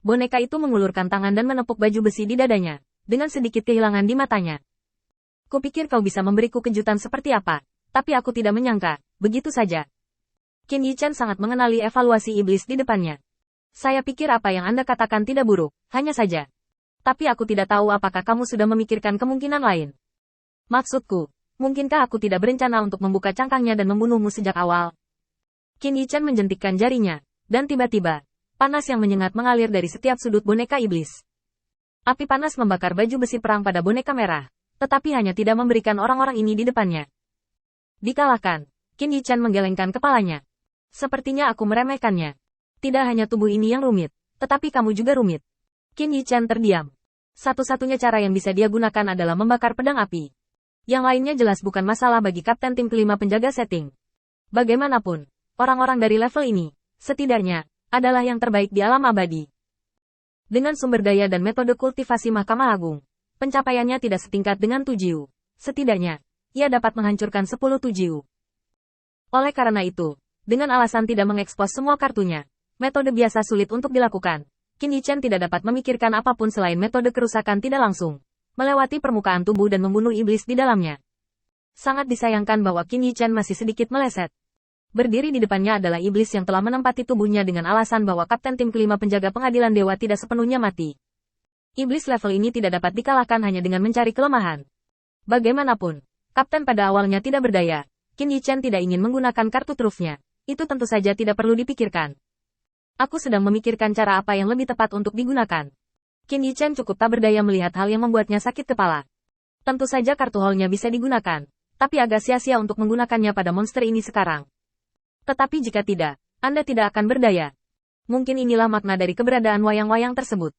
Boneka itu mengulurkan tangan dan menepuk baju besi di dadanya, dengan sedikit kehilangan di matanya. Kupikir kau bisa memberiku kejutan seperti apa, tapi aku tidak menyangka, begitu saja. Qin Yichan sangat mengenali evaluasi iblis di depannya. Saya pikir apa yang Anda katakan tidak buruk, hanya saja. Tapi aku tidak tahu apakah kamu sudah memikirkan kemungkinan lain. Maksudku, mungkinkah aku tidak berencana untuk membuka cangkangnya dan membunuhmu sejak awal? Qin Yichan menjentikkan jarinya, dan tiba-tiba, panas yang menyengat mengalir dari setiap sudut boneka iblis. Api panas membakar baju besi perang pada boneka merah, tetapi hanya tidak memberikan orang-orang ini di depannya. Dikalahkan, Qin Yichan menggelengkan kepalanya. Sepertinya aku meremehkannya. Tidak hanya tubuh ini yang rumit, tetapi kamu juga rumit. Qin Yichan terdiam. Satu-satunya cara yang bisa dia gunakan adalah membakar pedang api. Yang lainnya jelas bukan masalah bagi kapten tim kelima penjaga setting. Bagaimanapun, orang-orang dari level ini, setidaknya, adalah yang terbaik di alam abadi. Dengan sumber daya dan metode kultivasi Mahkamah Agung, pencapaiannya tidak setingkat dengan Tujiu. Setidaknya, ia dapat menghancurkan 10 Tujiu. Oleh karena itu, dengan alasan tidak mengekspos semua kartunya, metode biasa sulit untuk dilakukan. Qin Yichan tidak dapat memikirkan apapun selain metode kerusakan tidak langsung, melewati permukaan tubuh dan membunuh iblis di dalamnya. Sangat disayangkan bahwa Qin Yichan masih sedikit meleset. Berdiri di depannya adalah iblis yang telah menempati tubuhnya dengan alasan bahwa kapten tim kelima penjaga pengadilan dewa tidak sepenuhnya mati. Iblis level ini tidak dapat dikalahkan hanya dengan mencari kelemahan. Bagaimanapun, kapten pada awalnya tidak berdaya. Qin Yichan tidak ingin menggunakan kartu trufnya. Itu tentu saja tidak perlu dipikirkan. Aku sedang memikirkan cara apa yang lebih tepat untuk digunakan. Qin Yichan cukup tak berdaya melihat hal yang membuatnya sakit kepala. Tentu saja kartu hall-nya bisa digunakan, tapi agak sia-sia untuk menggunakannya pada monster ini sekarang. Tetapi jika tidak, Anda tidak akan berdaya. Mungkin inilah makna dari keberadaan wayang-wayang tersebut.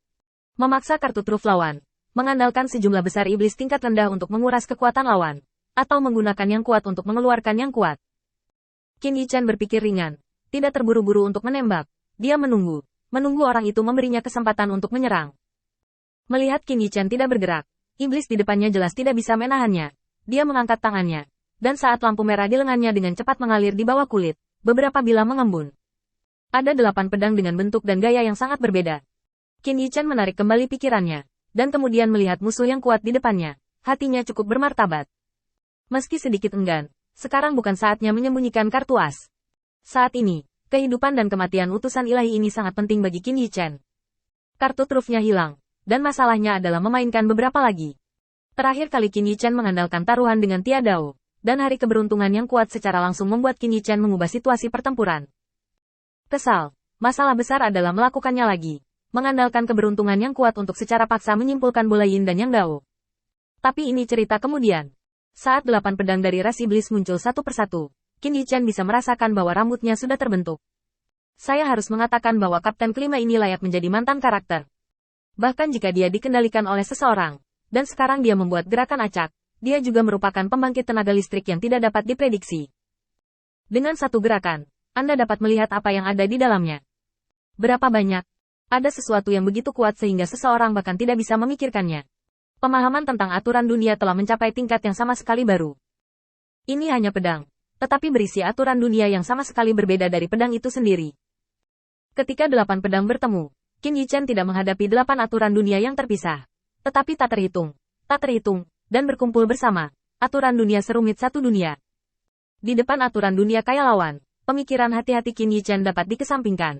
Memaksa kartu truf lawan, mengandalkan sejumlah besar iblis tingkat rendah untuk menguras kekuatan lawan, atau menggunakan yang kuat untuk mengeluarkan yang kuat. Qin Yichan berpikir ringan, tidak terburu-buru untuk menembak. Dia menunggu orang itu memberinya kesempatan untuk menyerang. Melihat Qin Yichan tidak bergerak, iblis di depannya jelas tidak bisa menahannya. Dia mengangkat tangannya, dan saat lampu merah di lengannya dengan cepat mengalir di bawah kulit, beberapa bilah mengembun. Ada 8 pedang dengan bentuk dan gaya yang sangat berbeda. Qin Yichan menarik kembali pikirannya, dan kemudian melihat musuh yang kuat di depannya. Hatinya cukup bermartabat. Meski sedikit enggan, sekarang bukan saatnya menyembunyikan kartu as. Saat ini, kehidupan dan kematian utusan ilahi ini sangat penting bagi Qin Yichan. Kartu trufnya hilang, dan masalahnya adalah memainkan beberapa lagi. Terakhir kali Qin Yichan mengandalkan taruhan dengan Tia Dao, dan hari keberuntungan yang kuat secara langsung membuat Qin Yichan mengubah situasi pertempuran. Kesal, masalah besar adalah melakukannya lagi, mengandalkan keberuntungan yang kuat untuk secara paksa menyimpulkan bola yin dan yang Dao. Tapi ini cerita kemudian. Saat 8 pedang dari ras iblis muncul satu persatu, Qin Yichan bisa merasakan bahwa rambutnya sudah terbentuk. Saya harus mengatakan bahwa kapten kelima ini layak menjadi mantan karakter. Bahkan jika dia dikendalikan oleh seseorang, dan sekarang dia membuat gerakan acak, dia juga merupakan pembangkit tenaga listrik yang tidak dapat diprediksi. Dengan satu gerakan, Anda dapat melihat apa yang ada di dalamnya. Berapa banyak? Ada sesuatu yang begitu kuat sehingga seseorang bahkan tidak bisa memikirkannya. Pemahaman tentang aturan dunia telah mencapai tingkat yang sama sekali baru. Ini hanya pedang, tetapi berisi aturan dunia yang sama sekali berbeda dari pedang itu sendiri. Ketika 8 pedang bertemu, Qin Yichan tidak menghadapi 8 aturan dunia yang terpisah, tetapi tak terhitung, dan berkumpul bersama, aturan dunia serumit satu dunia. Di depan aturan dunia kaya lawan, pemikiran hati-hati Qin Yichan dapat dikesampingkan.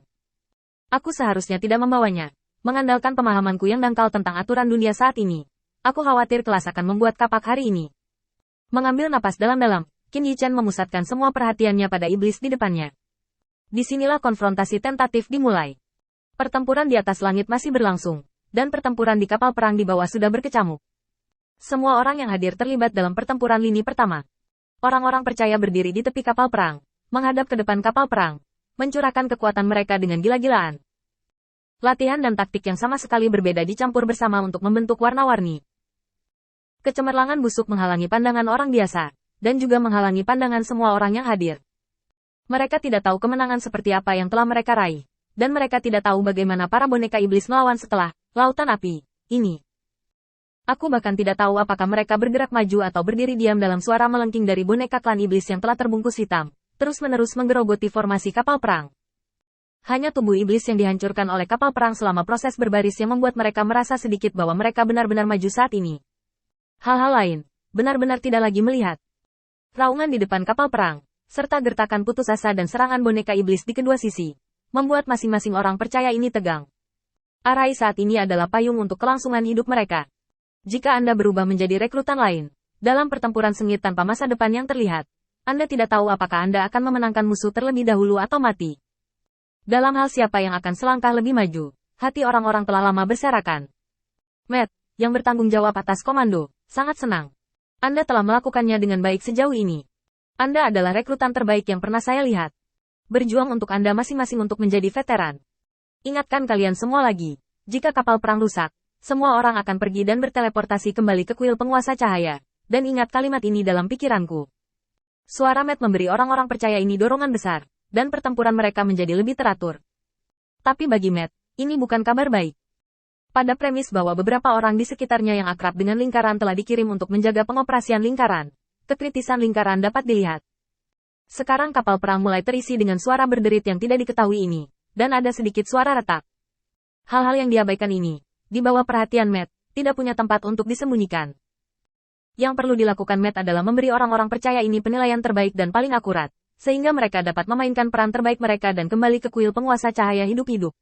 Aku seharusnya tidak membawanya, mengandalkan pemahamanku yang dangkal tentang aturan dunia saat ini. Aku khawatir kelas akan membuat kapak hari ini. Mengambil napas dalam-dalam, Qin Yichan memusatkan semua perhatiannya pada iblis di depannya. Disinilah konfrontasi tentatif dimulai. Pertempuran di atas langit masih berlangsung, dan pertempuran di kapal perang di bawah sudah berkecamuk. Semua orang yang hadir terlibat dalam pertempuran lini pertama. Orang-orang percaya berdiri di tepi kapal perang, menghadap ke depan kapal perang, mencurahkan kekuatan mereka dengan gila-gilaan. Latihan dan taktik yang sama sekali berbeda dicampur bersama untuk membentuk warna-warni. Kecemerlangan busuk menghalangi pandangan orang biasa, dan juga menghalangi pandangan semua orang yang hadir. Mereka tidak tahu kemenangan seperti apa yang telah mereka raih, dan mereka tidak tahu bagaimana para boneka iblis melawan setelah lautan api ini. Aku bahkan tidak tahu apakah mereka bergerak maju atau berdiri diam dalam suara melengking dari boneka klan iblis yang telah terbungkus hitam, terus-menerus menggerogoti formasi kapal perang. Hanya tubuh iblis yang dihancurkan oleh kapal perang selama proses berbaris yang membuat mereka merasa sedikit bahwa mereka benar-benar maju saat ini. Hal-hal lain, benar-benar tidak lagi melihat. Raungan di depan kapal perang, serta gertakan putus asa dan serangan boneka iblis di kedua sisi, membuat masing-masing orang percaya ini tegang. Arai saat ini adalah payung untuk kelangsungan hidup mereka. Jika Anda berubah menjadi rekrutan lain, dalam pertempuran sengit tanpa masa depan yang terlihat, Anda tidak tahu apakah Anda akan memenangkan musuh terlebih dahulu atau mati. Dalam hal siapa yang akan selangkah lebih maju, hati orang-orang telah lama berserakan. Matt, yang bertanggung jawab atas komando, sangat senang. Anda telah melakukannya dengan baik sejauh ini. Anda adalah rekrutan terbaik yang pernah saya lihat. Berjuang untuk Anda masing-masing untuk menjadi veteran. Ingatkan kalian semua lagi, jika kapal perang rusak, semua orang akan pergi dan berteleportasi kembali ke kuil penguasa cahaya. Dan ingat kalimat ini dalam pikiranku. Suara Matt memberi orang-orang percaya ini dorongan besar, dan pertempuran mereka menjadi lebih teratur. Tapi bagi Matt, ini bukan kabar baik. Pada premis bahwa beberapa orang di sekitarnya yang akrab dengan lingkaran telah dikirim untuk menjaga pengoperasian lingkaran, kekritisan lingkaran dapat dilihat. Sekarang kapal perang mulai terisi dengan suara berderit yang tidak diketahui ini, dan ada sedikit suara retak. Hal-hal yang diabaikan ini, di bawah perhatian Matt, tidak punya tempat untuk disembunyikan. Yang perlu dilakukan Matt adalah memberi orang-orang percaya ini penilaian terbaik dan paling akurat, sehingga mereka dapat memainkan peran terbaik mereka dan kembali ke kuil penguasa cahaya hidup-hidup.